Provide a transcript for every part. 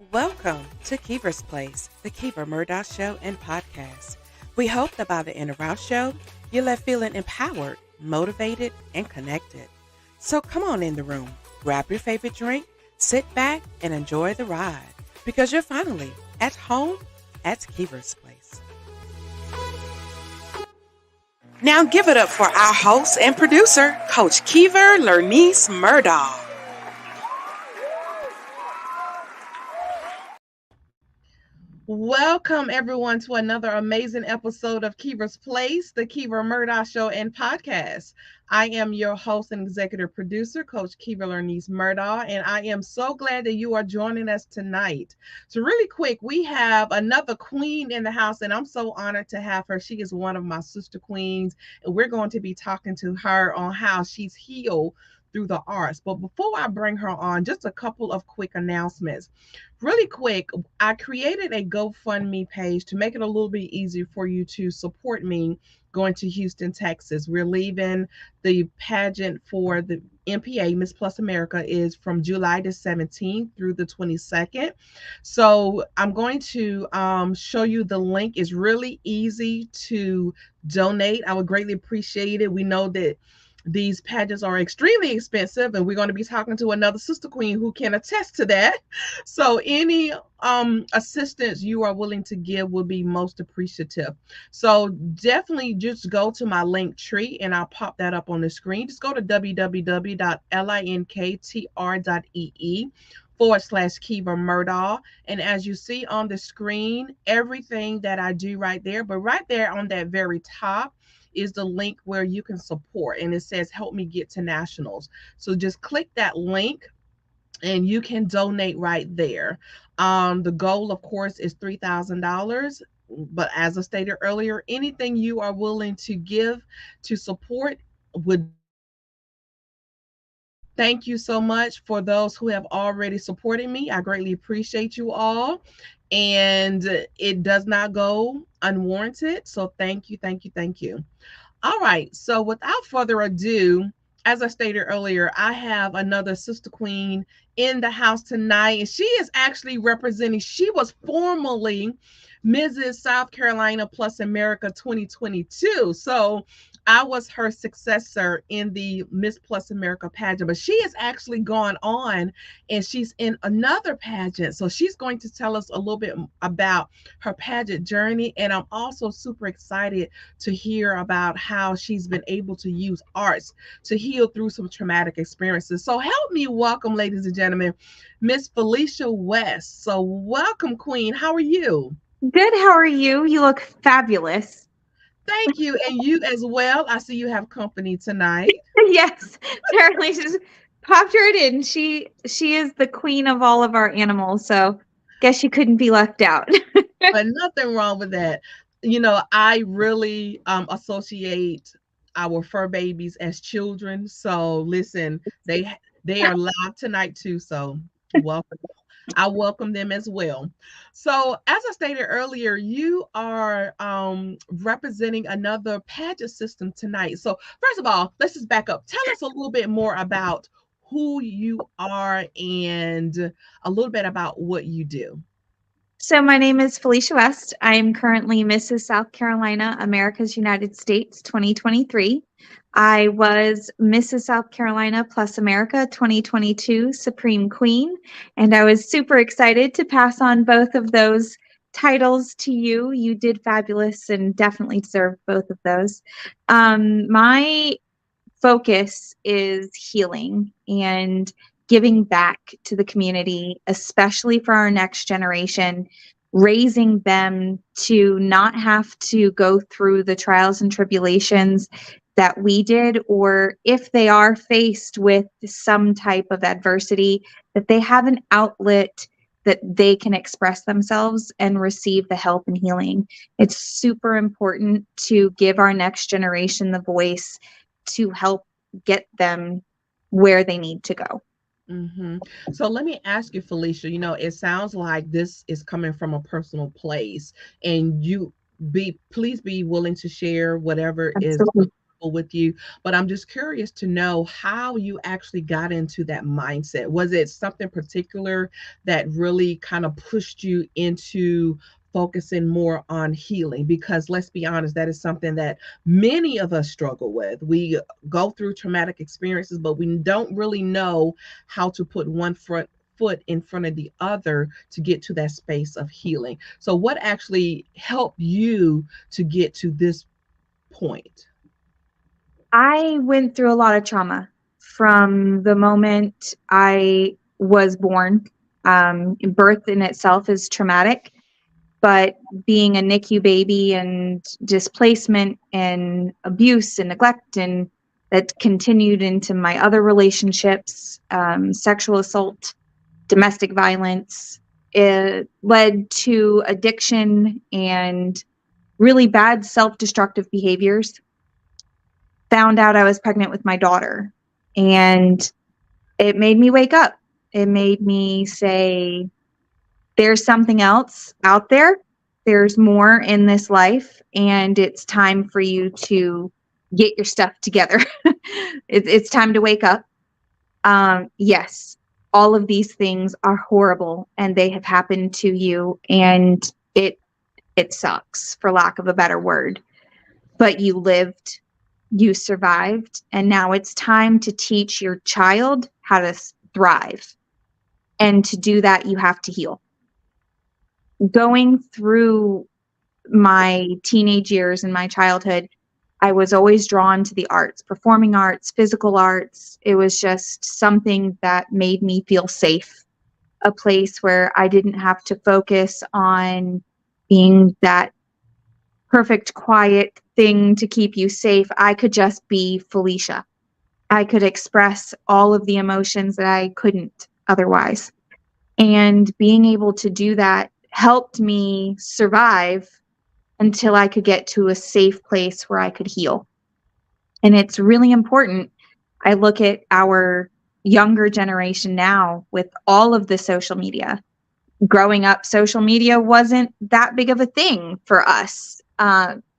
Welcome to Kiva's Place, the Kiva Murdoch Show and podcast. We hope that by the end of our show, you're left feeling empowered, motivated, and connected. So come on in the room, grab your favorite drink, sit back, and enjoy the ride because you're finally at home at Kiva's Place. Now give it up for our host and producer, Coach Kiva Lernice Murdoch. Welcome, everyone, to another amazing episode of Kiva's Place, the Kiva Murdoch Show and podcast. I am your host and executive producer, Coach Kiva Lernice Murdoch, and I am so glad that you are joining us tonight. So really quick, we have another queen in the house, and I'm so honored to have her. She is one of my sister queens, and we're going to be talking to her on how she's healed through the arts. But before I bring her on, just a couple of quick announcements. Really quick, I created a GoFundMe page to make it a little bit easier for you to support me going to Houston, Texas. We're leaving the pageant for the MPA, Miss Plus America, is from July the 17th through the 22nd. So I'm going to show you the link. It's really easy to donate. I would greatly appreciate it. We know that these pageants are extremely expensive, and we're going to be talking to another sister queen who can attest to that. So any assistance you are willing to give will be most appreciative. So definitely just go to my link tree, and I'll pop that up on the screen. Just go to www.linktr.ee/Kiva Murdoch. And as you see on the screen, everything that I do right there, but right there on that very top is the link where you can support, and it says help me get to nationals. So just click that link and you can donate right there. The goal, of course, is $3,000, but as I stated earlier, anything you are willing to give to support would. Thank you so much for those who have already supported me. I greatly appreciate you all, and it does not go unwarranted. So thank you, thank you, thank you. All right. So without further ado, as I stated earlier, I have another sister queen in the house tonight, and she is actually representing, she was formerly Mrs. South Carolina Plus America 2022. So I was her successor in the Miss Plus America pageant, but she has actually gone on and she's in another pageant. So she's going to tell us a little bit about her pageant journey. And I'm also super excited to hear about how she's been able to use arts to heal through some traumatic experiences. So help me welcome, ladies and gentlemen, Miss Felicia West. So welcome, Queen. How are you? Good. How are you? You look fabulous. Thank you. And you as well. I see you have company tonight. Yes, apparently she's popped right in. She is the queen of all of our animals, so guess she couldn't be left out. But nothing wrong with that. You know, I really associate our fur babies as children. So listen, they are live tonight too. So welcome. I welcome them as well. So, as I stated earlier, you are representing another pageant system tonight. So, first of all, let's just back up. Tell us a little bit more about who you are and a little bit about what you do. So my name is Felicia West. I am currently Mrs. South Carolina, America's United States 2023. I was Mrs. South Carolina Plus America 2022 Supreme Queen, and I was super excited to pass on both of those titles to you. You did fabulous and definitely deserve both of those. My focus is healing and giving back to the community, especially for our next generation, raising them to not have to go through the trials and tribulations that we did, or if they are faced with some type of adversity, that they have an outlet that they can express themselves and receive the help and healing. It's super important to give our next generation the voice to help get them where they need to go. Mm-hmm. So let me ask you, Felicia, you know, it sounds like this is coming from a personal place, and you please be willing to share whatever is Absolutely. comfortable with you, but I'm just curious to know how you actually got into that mindset. Was it something particular that really kind of pushed you into focusing more on healing? Because let's be honest, that is something that many of us struggle with. We go through traumatic experiences, but we don't really know how to put one foot in front of the other to get to that space of healing. So what actually helped you to get to this point? I went through a lot of trauma from the moment I was born. Birth in itself is traumatic, but being a NICU baby and displacement and abuse and neglect, and that continued into my other relationships, sexual assault, domestic violence, it led to addiction and really bad self-destructive behaviors. Found out I was pregnant with my daughter, and it made me wake up. It made me say, there's something else out there. There's more in this life, and it's time for you to get your stuff together. It's time to wake up. Yes, all of these things are horrible, and they have happened to you, and it sucks, for lack of a better word. But you lived, you survived, and now it's time to teach your child how to thrive. And to do that, you have to heal. Going through my teenage years and my childhood, I was always drawn to the arts, performing arts, physical arts. It was just something that made me feel safe, a place where I didn't have to focus on being that perfect, quiet thing to keep you safe. I could just be Felicia. I could express all of the emotions that I couldn't otherwise. And being able to do that helped me survive until I could get to a safe place where I could heal. And it's really important. I look at our younger generation now with all of the social media. Growing up, social media wasn't that big of a thing for us.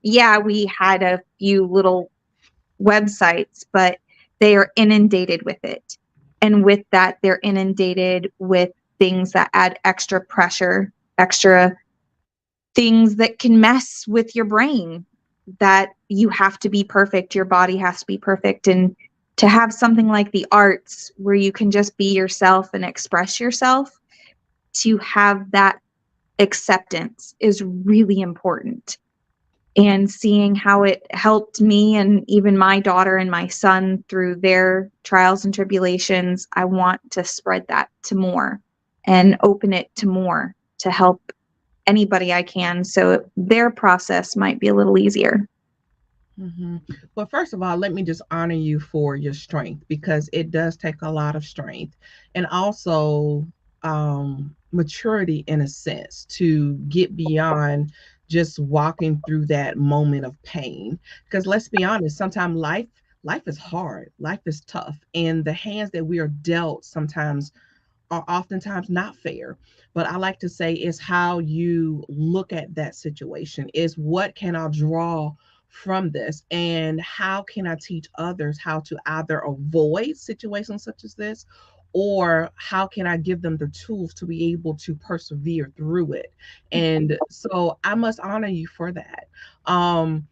Yeah, we had a few little websites, but they are inundated with it. And with that, they're inundated with things that add extra pressure, extra things that can mess with your brain, that you have to be perfect, your body has to be perfect. And to have something like the arts where you can just be yourself and express yourself, to have that acceptance is really important. And seeing how it helped me and even my daughter and my son through their trials and tribulations, I want to spread that to more and open it to more to help anybody I can, so their process might be a little easier. Hmm. Well, first of all, let me just honor you for your strength, because it does take a lot of strength, and also maturity in a sense to get beyond just walking through that moment of pain. Because let's be honest, sometimes life is hard, life is tough, and the hands that we are dealt sometimes are oftentimes not fair. But I like to say is how you look at that situation, is what can I draw from this, and how can I teach others how to either avoid situations such as this, or how can I give them the tools to be able to persevere through it. And so I must honor you for that. um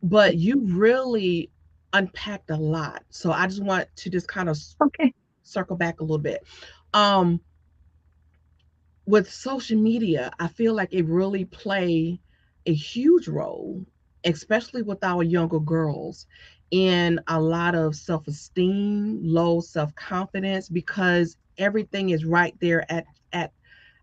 but you really unpacked a lot, so I just want to just kind of Okay. circle back a little bit. um with social media, I feel like it really play a huge role, especially with our younger girls, in a lot of self-esteem, low self-confidence, because everything is right there at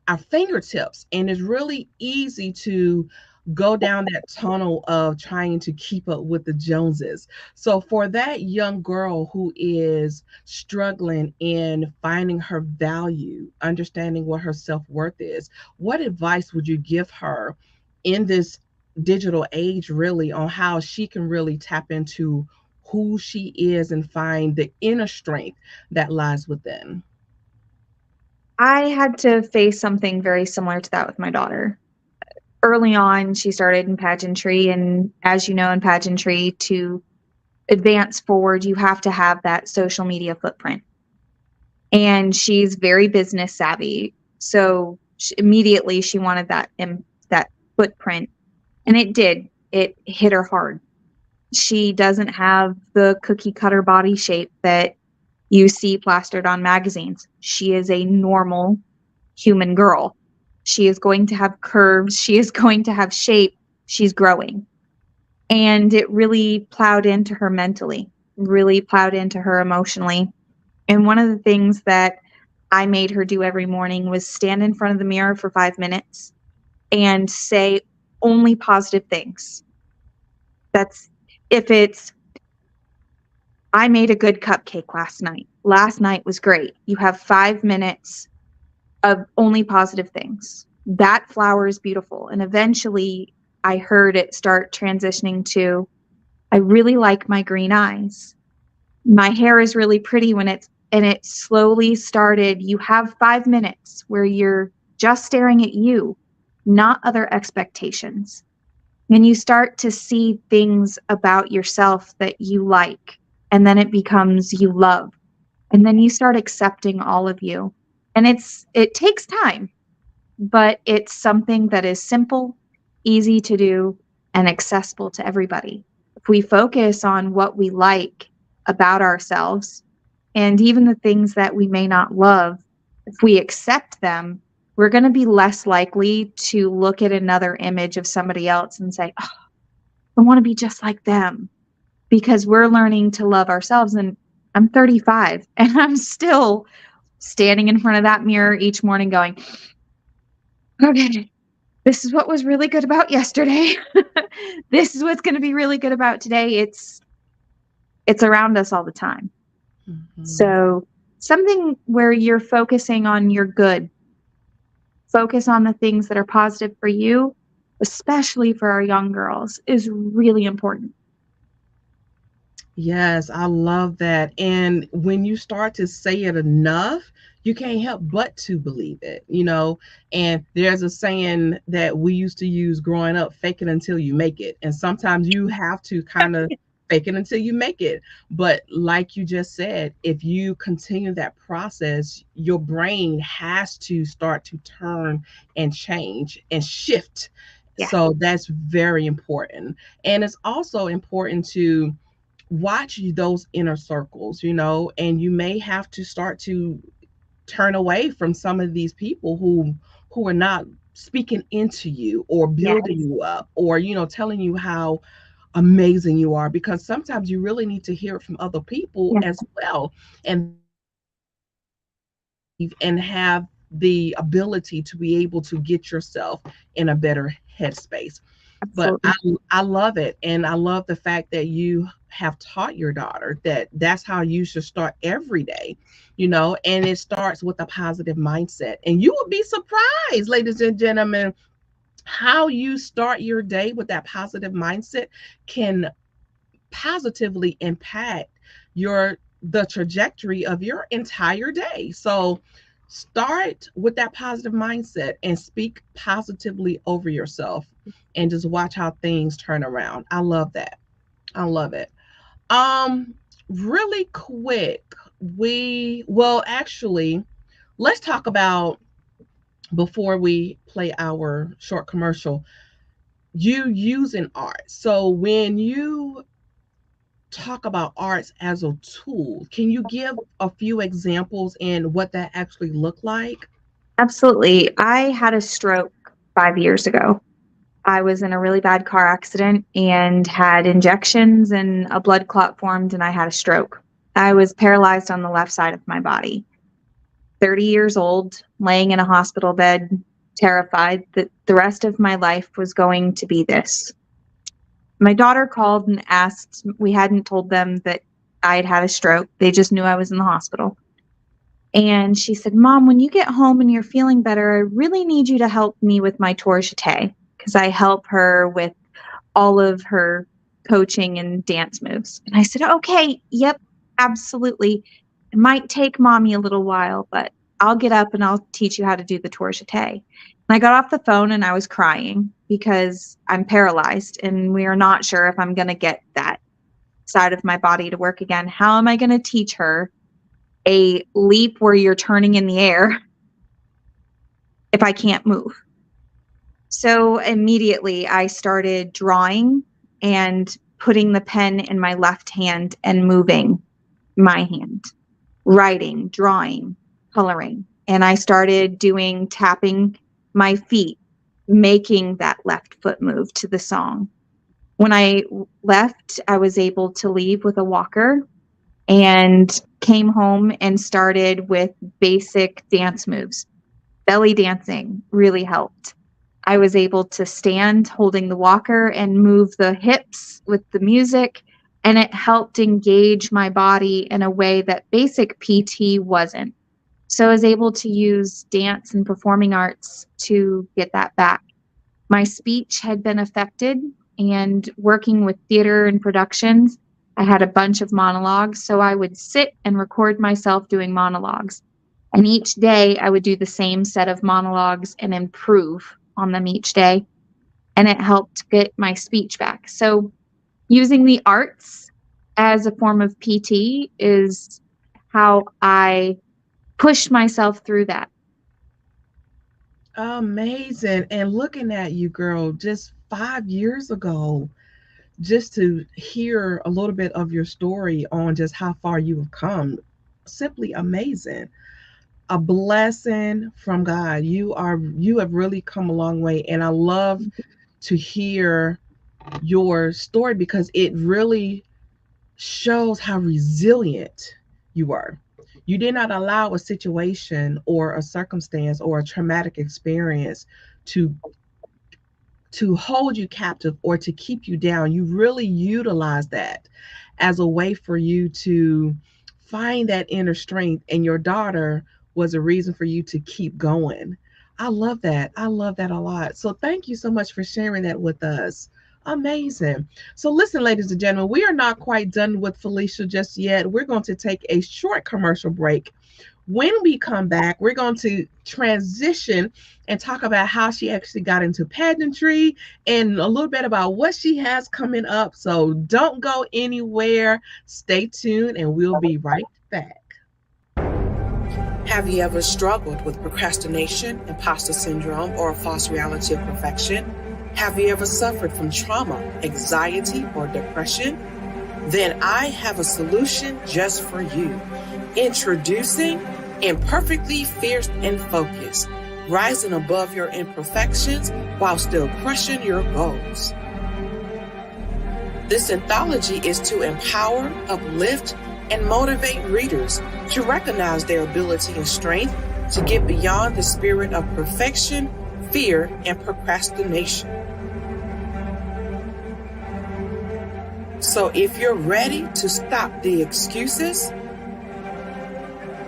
our fingertips. And it's really easy to go down that tunnel of trying to keep up with the Joneses. So, for that young girl who is struggling in finding her value, understanding what her self worth is, what advice would you give her in this digital age, really, on how she can really tap into who she is and find the inner strength that lies within? I had to face something very similar to that with my daughter. Early on, she started in pageantry, and as you know, in pageantry, to advance forward, you have to have that social media footprint. And she's very business savvy. So immediately she wanted that footprint, and it did. It hit her hard. She doesn't have the cookie cutter body shape that you see plastered on magazines. She is a normal human girl. She is going to have curves. She is going to have shape. She's growing. And it really plowed into her mentally, really plowed into her emotionally. And one of the things that I made her do every morning was stand in front of the mirror for 5 minutes and say only positive things. That's if it's, I made a good cupcake last night. Last night was great. You have 5 minutes of only positive things. That flower is beautiful. And eventually I heard it start transitioning to, I really like my green eyes. My hair is really pretty and it slowly started. You have 5 minutes where you're just staring at you, not other expectations. And you start to see things about yourself that you like, and then it becomes you love. And then you start accepting all of you. And it takes time, but it's something that is simple, easy to do, and accessible to everybody. If we focus on what we like about ourselves and even the things that we may not love, if we accept them, we're going to be less likely to look at another image of somebody else and say, oh, I want to be just like them, because we're learning to love ourselves. And I'm 35 and I'm still standing in front of that mirror each morning going, okay, this is what was really good about yesterday. This is what's going to be really good about today. It's around us all the time. Mm-hmm. So something where you're focusing on your good, focus on the things that are positive for you, especially for our young girls, is really important. Yes, I love that. And when you start to say it enough, you can't help but to believe it, you know. And there's a saying that we used to use growing up, fake it until you make it. And sometimes you have to kind of fake it until you make it. But like you just said, if you continue that process, your brain has to start to turn and change and shift. Yeah, So that's very important. And it's also important to watch those inner circles, you know, and you may have to start to turn away from some of these people who are not speaking into you or yeah, building you up or telling you how amazing you are, because sometimes you really need to hear it from other people yeah, as well, and that will help you to believe and have the ability to be able to get yourself in a better headspace. But I absolutely. I love it, and I love the fact that you have taught your daughter that that's how you should start every day, and it starts with a positive mindset. And you will be surprised, ladies and gentlemen, how you start your day with that positive mindset can positively impact your the trajectory of your entire day. So start with that positive mindset and speak positively over yourself and just watch how things turn around. I love that. I love it. Um Really quick, actually, let's talk about, before we play our short commercial, you using art. So when you talk about arts as a tool, can you give a few examples and what that actually looked like? Absolutely. I had a stroke 5 years ago. I was in a really bad car accident and had injections and a blood clot formed, and I had a stroke. I was paralyzed on the left side of my body. 30 years old, laying in a hospital bed, terrified that the rest of my life was going to be this. My daughter called and asked, we hadn't told them that I had had a stroke. They just knew I was in the hospital. And she said, Mom, when you get home and you're feeling better, I really need you to help me with my tour jeté, because I help her with all of her coaching and dance moves. And I said, okay, yep, absolutely. It might take mommy a little while, but I'll get up and I'll teach you how to do the tour jeté. And I got off the phone and I was crying because I'm paralyzed and we are not sure if I'm going to get that. side of my body to work again. How am I going to teach her a leap where you're turning in the air if I can't move? So immediately I started drawing and putting the pen in my left hand and moving my hand, writing, drawing, coloring. And I started doing tapping my feet, making that left foot move to the song. When I left, I was able to leave with a walker and came home and started with basic dance moves. Belly dancing really helped. I was able to stand holding the walker and move the hips with the music, and it helped engage my body in a way that basic PT wasn't. So I was able to use dance and performing arts to get that back. My speech had been affected, and working with theater and productions, I had a bunch of monologues. So I would sit and record myself doing monologues. And each day I would do the same set of monologues and improve on them each day. And it helped get my speech back. So using the arts as a form of PT is how I push myself through that. Amazing. And looking at you, girl, just 5 years ago, just to hear a little bit of your story on just how far you have come, simply amazing. A blessing from God. You have really come a long way. And I love to hear your story because it really shows how resilient you are. You did not allow a situation or a circumstance or a traumatic experience to hold you captive or to keep you down. You really utilize that as a way for you to find that inner strength, and your daughter was a reason for you to keep going. I love that. I love that a lot. So thank you so much for sharing that with us. Amazing. So listen, ladies and gentlemen, we are not quite done with Felicia just yet. We're going to take a short commercial break. When we come back, we're going to transition and talk about how she actually got into pageantry and a little bit about what she has coming up. So don't go anywhere. Stay tuned, and we'll be right back. Have you ever struggled with procrastination, imposter syndrome, or a false reality of perfection? Have you ever suffered from trauma, anxiety, or depression? Then I have a solution just for you. Introducing Imperfectly Fierce and Focused, rising above your imperfections while still crushing your goals. This anthology is to empower, uplift, and motivate readers to recognize their ability and strength to get beyond the spirit of perfection, fear, and procrastination. So if you're ready to stop the excuses,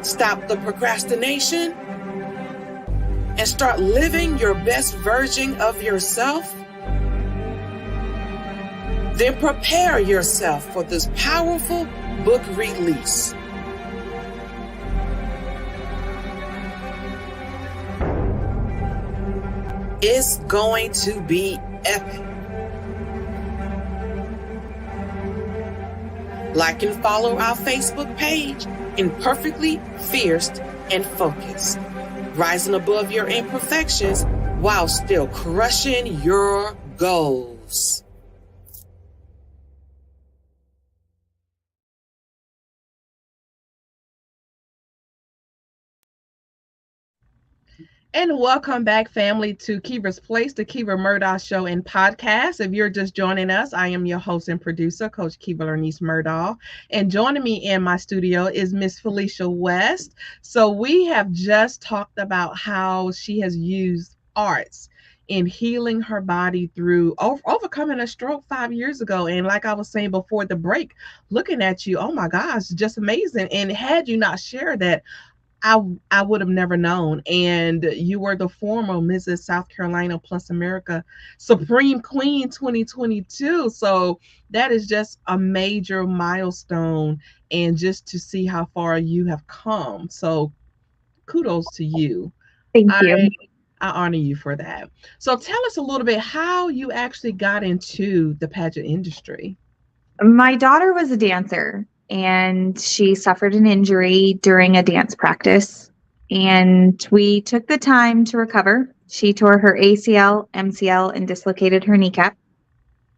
stop the procrastination, and start living your best version of yourself, then prepare yourself for this powerful book release. It's going to be epic. Like and follow our Facebook page, Imperfectly Fierce and Focused, rising above your imperfections while still crushing your goals. And welcome back, family, to Kiva's Place, the Kiva Murdaugh Show and Podcast. If you're just joining us, I am your host and producer, Coach Kiva Lernice Murdaugh. And joining me in my studio is Miss Felicia West. So we have just talked about how she has used arts in healing her body through overcoming a stroke 5 years ago. And like I was saying before the break, looking at you, oh my gosh, just amazing. And had you not shared that, I would have never known. And you were the former Mrs. South Carolina plus America Supreme Queen 2022. So that is just a major milestone, and just to see how far you have come. So kudos to you. Thank I you. I honor you for that. So tell us a little bit how you actually got into the pageant industry. My daughter was a dancer and she suffered an injury during a dance practice. And we took the time to recover. She tore her ACL, MCL, and dislocated her kneecap.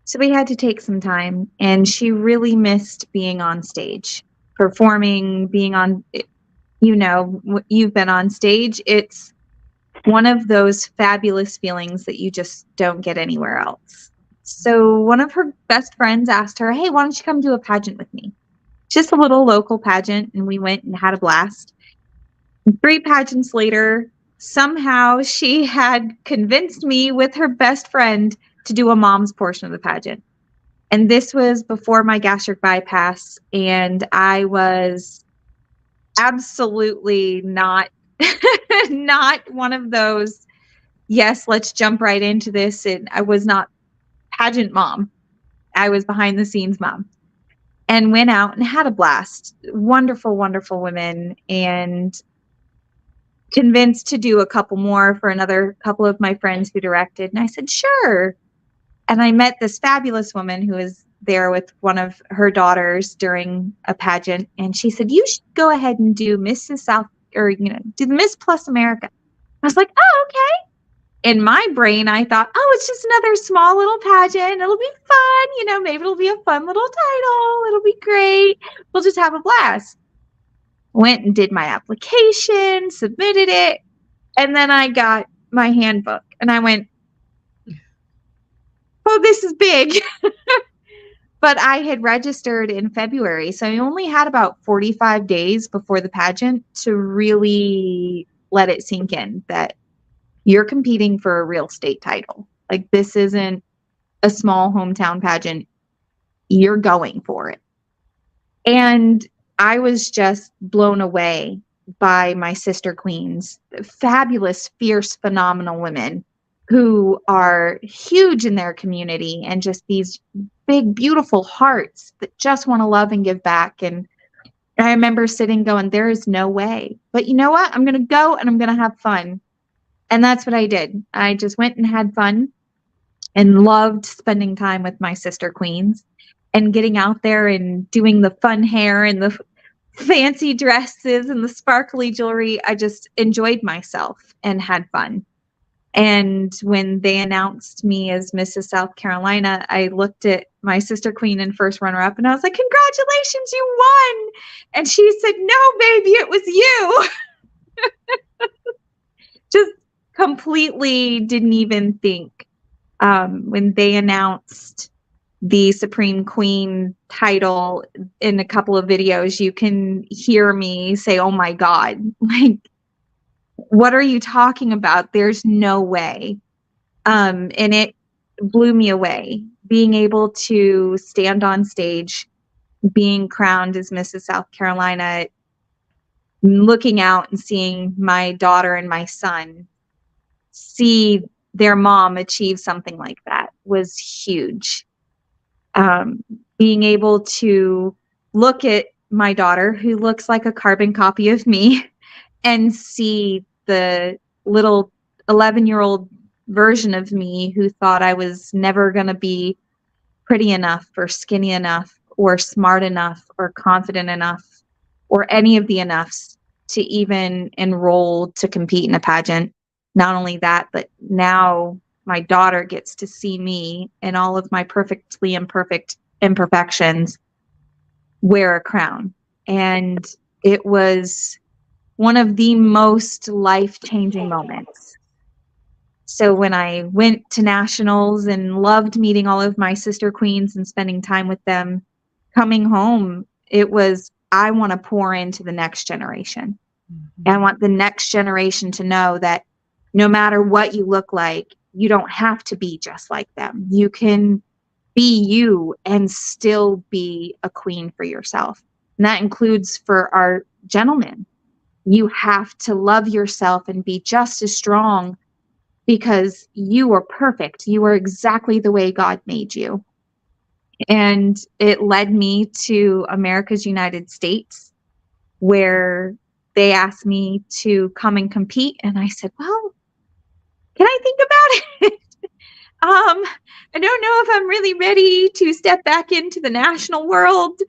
So we had to take some time. And she really missed being on stage, performing, being on, you've been on stage. It's one of those fabulous feelings that you just don't get anywhere else. So one of her best friends asked her, "Hey, why don't you come do a pageant with me?" Just a little local pageant, and we went and had a blast. 3 pageants later, somehow she had convinced me with her best friend to do a mom's portion of the pageant. And this was before my gastric bypass, and I was absolutely not not one of those, yes, let's jump right into this. And I was not pageant mom. I was behind the scenes mom, and went out and had a blast. Wonderful, wonderful women, and convinced to do a couple more for another couple of my friends who directed. And I said, sure. And I met this fabulous woman who was there with one of her daughters during a pageant. And she said, you should go ahead and do Mrs. South, or, do the Miss Plus America. I was like, oh, okay. In my brain, I thought, oh, it's just another small little pageant. It'll be fun. Maybe it'll be a fun little title. It'll be great. We'll just have a blast. Went and did my application, submitted it. And then I got my handbook and I went, oh, this is big. But I had registered in February. So I only had about 45 days before the pageant to really let it sink in that you're competing for a real state title. Like, this isn't a small hometown pageant. You're going for it. And I was just blown away by my sister queens, fabulous, fierce, phenomenal women who are huge in their community and just these big, beautiful hearts that just want to love and give back. And I remember sitting going, there is no way. But you know what? I'm going to go and I'm going to have fun. And that's what I did. I just went and had fun and loved spending time with my sister queens and getting out there and doing the fun hair and the fancy dresses and the sparkly jewelry. I just enjoyed myself and had fun. And when they announced me as Mrs. South Carolina, I looked at my sister queen and first runner up and I was like, congratulations, you won. And she said, no, baby, it was you. Just completely didn't even think. When they announced the Supreme Queen title in a couple of videos, you can hear me say, oh my God, like, what are you talking about? There's no way. And it blew me away. Being able to stand on stage, being crowned as Mrs. South Carolina, looking out and seeing my daughter and my son see their mom achieve something like that was huge. Being able to look at my daughter, who looks like a carbon copy of me, and see the little 11-year-old version of me who thought I was never going to be pretty enough or skinny enough or smart enough or confident enough or any of the enoughs to even enroll to compete in a pageant. Not only that, but now my daughter gets to see me and all of my perfectly imperfect imperfections wear a crown. And it was one of the most life-changing moments. So when I went to nationals and loved meeting all of my sister queens and spending time with them, coming home, it was, I want to pour into the next generation. Mm-hmm. I want the next generation to know that no matter what you look like, you don't have to be just like them. You can be you and still be a queen for yourself. And that includes for our gentlemen. You have to love yourself and be just as strong because you are perfect. You are exactly the way God made you. And it led me to America's United States, where they asked me to come and compete. And I said, well, can I think about it? I don't know if I'm really ready to step back into the national world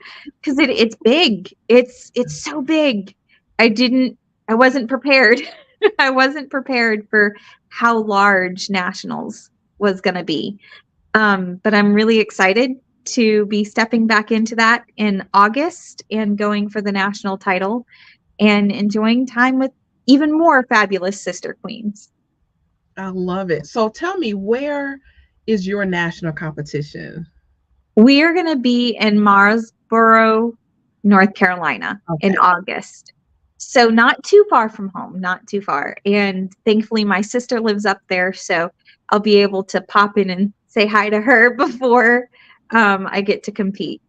because it's big. It's so big. I wasn't prepared. I wasn't prepared for how large nationals was going to be. But I'm really excited to be stepping back into that in August and going for the national title and enjoying time with even more fabulous sister queens. I love it. So tell me, where is your national competition? We are going to be in Marsboro, North Carolina in Okay. August. So not too far from home, not too far. And thankfully my sister lives up there, so I'll be able to pop in and say hi to her before I get to compete.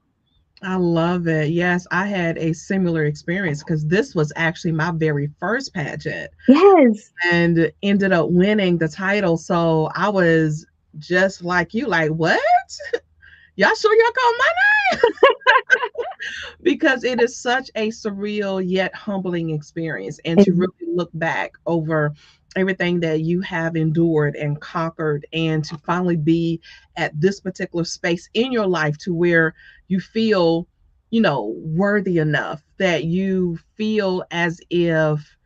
I love it. Yes, I had a similar experience because this was actually my very first pageant Yes. and ended up winning the title. So I was just like you, like, what? Y'all sure y'all call my name? Because it is such a surreal yet humbling experience. And It, to really look back over everything that you have endured and conquered, and to finally be at this particular space in your life to where you feel, worthy enough, that you feel as if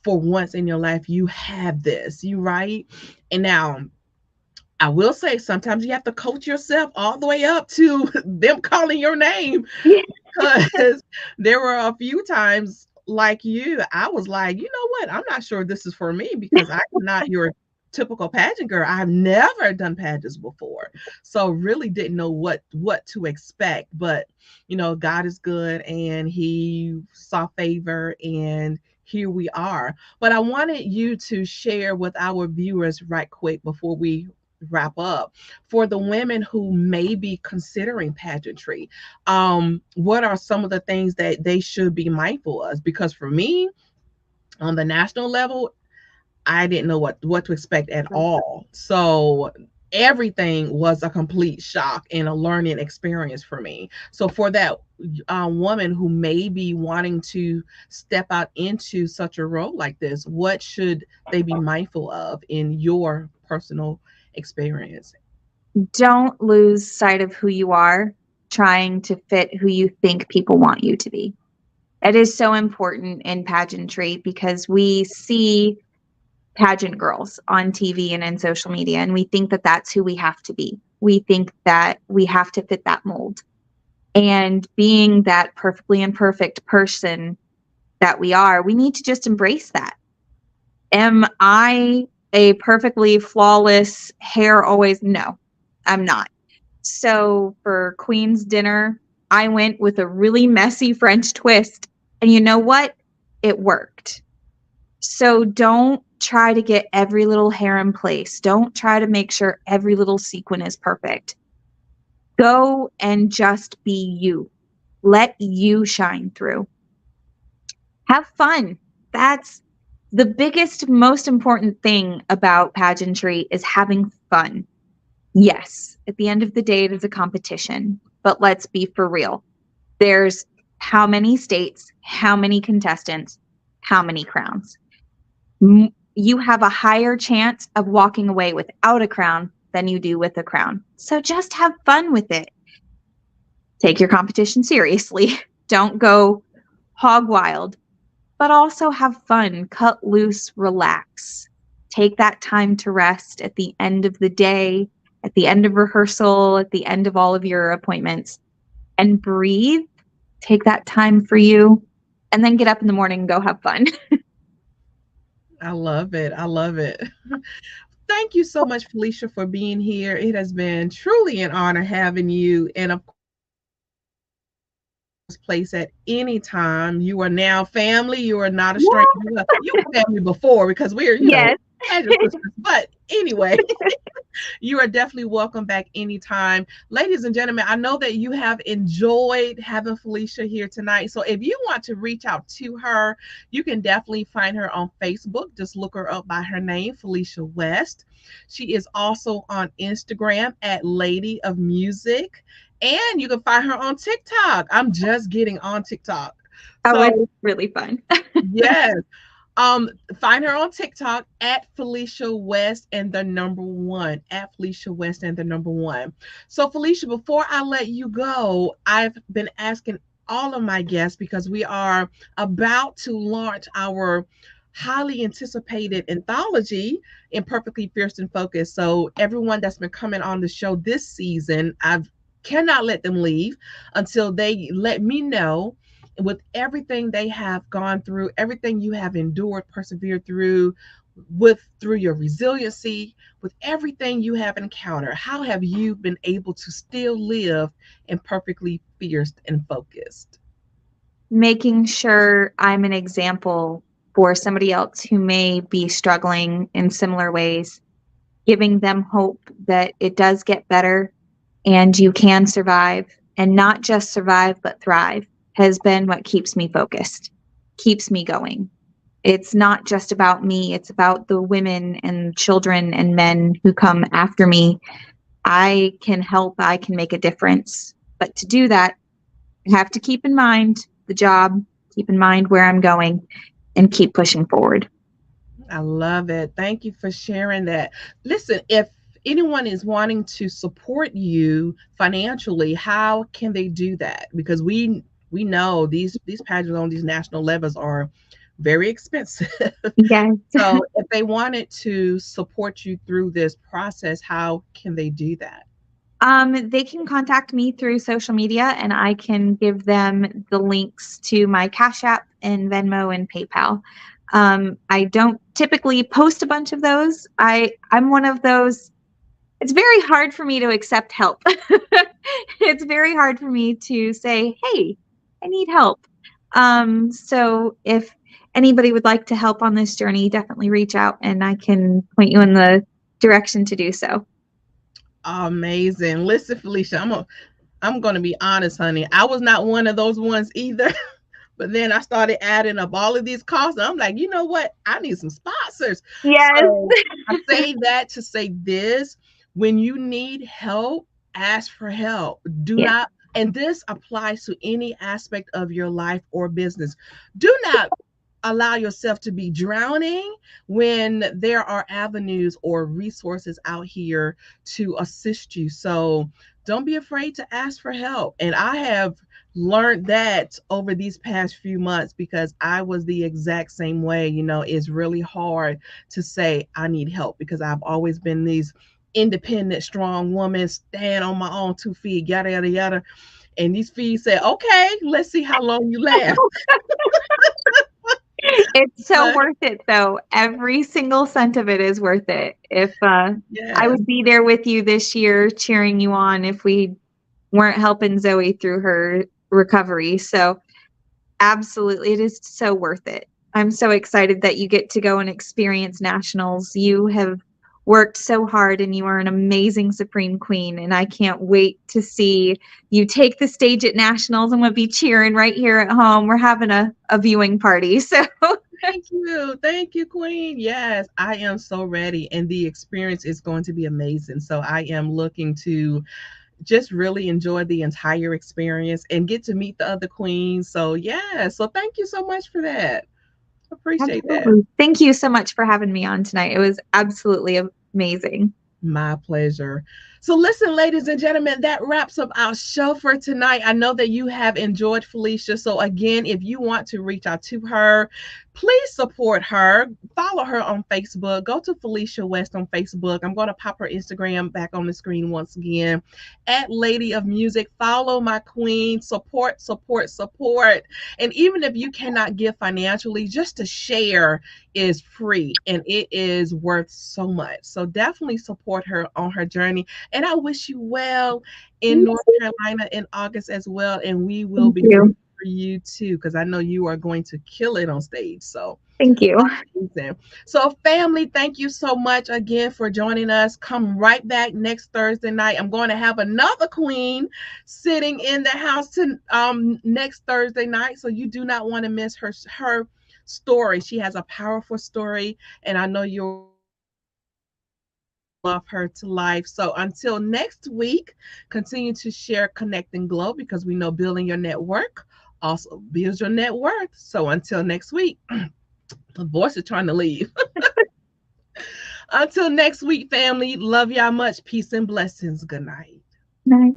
for once in your life you have this, you right? And now I will say sometimes you have to coach yourself all the way up to them calling your name, yeah. because there were a few times like you, I was like, you know what? I'm not sure this is for me because I'm not your typical pageant girl. I've never done pageants before. So really didn't know what to expect. But God is good and he saw favor and here we are. But I wanted you to share with our viewers right quick before we wrap up, for the women who may be considering pageantry, what are some of the things that they should be mindful of? Because for me, on the national level, I didn't know what to expect at all. So everything was a complete shock and a learning experience for me. So for that woman who may be wanting to step out into such a role like this, what should they be mindful of in your personal experience? Don't lose sight of who you are trying to fit who you think people want you to be. It is so important in pageantry because we see pageant girls on TV and in social media, and we think that that's who we have to be. We think that we have to fit that mold. And being that perfectly imperfect person that we are, we need to just embrace that. Am I a perfectly flawless hair always? No, I'm not. So for Queen's dinner, I went with a really messy French twist. And you know what? It worked. So don't try to get every little hair in place. Don't try to make sure every little sequin is perfect. Go and just be you. Let you shine through. Have fun. That's the biggest, most important thing about pageantry is having fun. Yes, at the end of the day, it is a competition, but let's be for real. There's how many states, how many contestants, how many crowns. You have a higher chance of walking away without a crown than you do with a crown. So just have fun with it. Take your competition seriously. Don't go hog wild, but also have fun, cut loose, relax. Take that time to rest at the end of the day, at the end of rehearsal, at the end of all of your appointments, and breathe. Take that time for you, and then get up in the morning and go have fun. I love it. I love it. Thank you so much, Felicia, for being here. It has been truly an honor having you. And of place at any time. You are now family. You are not a stranger. Well, you were family before because we're, Yes. pageant sisters. But anyway, you are definitely welcome back anytime. Ladies and gentlemen, I know that you have enjoyed having Felicia here tonight. So if you want to reach out to her, you can definitely find her on Facebook. Just look her up by her name, Felicia West. She is also on Instagram at Lady of Music. And you can find her on TikTok. I'm just getting on TikTok. Oh, So, it's really fun. yes. Um, Find her on TikTok at Felicia West and the number one. At Felicia West and the number one. So, Felicia, before I let you go, I've been asking all of my guests because we are about to launch our highly anticipated anthology in Perfectly Fierce and Focused. So, everyone that's been coming on the show this season, I've cannot let them leave until they let me know with everything they have gone through, everything you have endured, persevered through, through your resiliency, with everything you have encountered, how have you been able to still live and perfectly fierce and focused? Making sure I'm an example for somebody else who may be struggling in similar ways, giving them hope that it does get better and you can survive, and not just survive, but thrive, has been what keeps me focused, keeps me going. It's not just about me, it's about the women and children and men who come after me. I can help, I can make a difference. But to do that, I have to keep in mind the job, keep in mind where I'm going, and keep pushing forward. I love it. Thank you for sharing that. Listen, if anyone is wanting to support you financially, how can they do that? Because we know these pageants on these national levels are very expensive. Yes. So if they wanted to support you through this process, how can they do that? They can contact me through social media and I can give them the links to my Cash App and Venmo and PayPal. I don't typically post a bunch of those. I'm one of those. It's very hard for me to accept help. It's very hard for me to say, "Hey, I need help." So if anybody would like to help on this journey, definitely reach out and I can point you in the direction to do so. Amazing. Listen, Felicia, I'm gonna be honest, honey. I was not one of those ones either. But then I started adding up all of these costs. And I'm like, you know what? I need some sponsors. Yes. So I say that to say this: when you need help, ask for help. Do Yeah. not, and this applies to any aspect of your life or business. Do not allow yourself to be drowning when there are avenues or resources out here to assist you. So don't be afraid to ask for help. And I have learned that over these past few months because I was the exact same way. You know, it's really hard to say I need help because I've always been these independent, strong woman, stand on my own 2 feet, yada, yada, yada. And these feet said, okay, let's see how long you last. It's so But worth it though. Every single cent of it is worth it. If I yes, would be there with you this year cheering you on if we weren't helping Zoe through her recovery. So absolutely, it is so worth it. I'm so excited that you get to go and experience nationals. You have worked so hard and you are an amazing Supreme Queen. And I can't wait to see you take the stage at nationals. I'm going to be cheering right here at home. We're having a viewing party. So thank you. Thank you, Queen. Yes, I am so ready. And the experience is going to be amazing. So I am looking to just really enjoy the entire experience and get to meet the other queens. So, yeah. So, thank you so much for that. Appreciate that. absolutely. Thank you so much for having me on tonight. It was absolutely amazing. My pleasure. So, listen, ladies and gentlemen, that wraps up our show for tonight. I know that you have enjoyed Felicia. So, again, if you want to reach out to her, please support her. Follow her on Facebook. Go to Felicia West on Facebook. I'm going to pop her Instagram back on the screen once again at Lady of Music. Follow my queen. Support, support, support. And even if you cannot give financially, just to share is free and it is worth so much. So definitely support her on her journey. And I wish you well in North Carolina in August as well. And we will Thank be rooting you. for you too, because I know you are going to kill it on stage. So Thank you. amazing. So, family, thank you so much again for joining us. Come right back next Thursday night. I'm going to have another queen sitting in the house next Thursday night. So you do not want to miss her story. She has a powerful story, and I know you'll love her to life. So until next week, continue to share, connect, and glow because we know building your network also builds your net worth. So until next week, The voice is trying to leave. Until next week, family. Love y'all much. Peace and blessings. Good night. Night.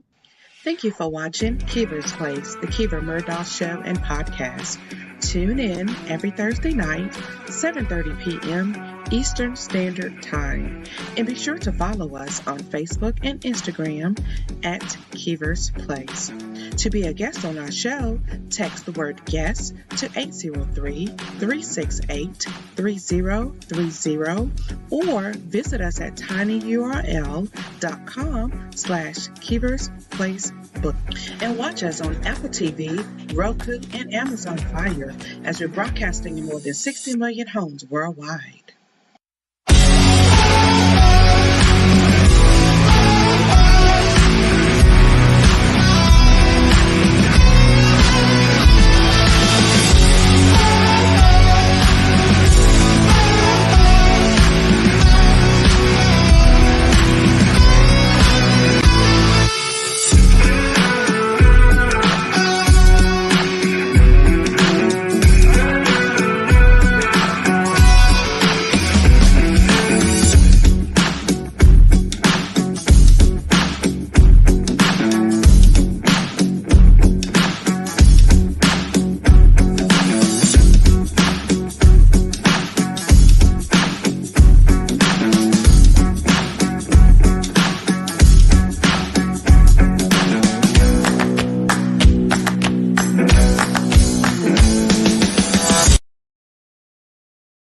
Thank you for watching Kiva's Place, the Kiva Murdoch Show and Podcast. Tune in every Thursday night, 7:30 p.m. Eastern Standard Time. And be sure to follow us on Facebook and Instagram at Kiva's Place. To be a guest on our show, text the word guest to 803-368-3030 or visit us at tinyurl.com/Kiva's Place Book. And watch us on Apple TV, Roku, and Amazon Fire as we're broadcasting in more than 60 million homes worldwide.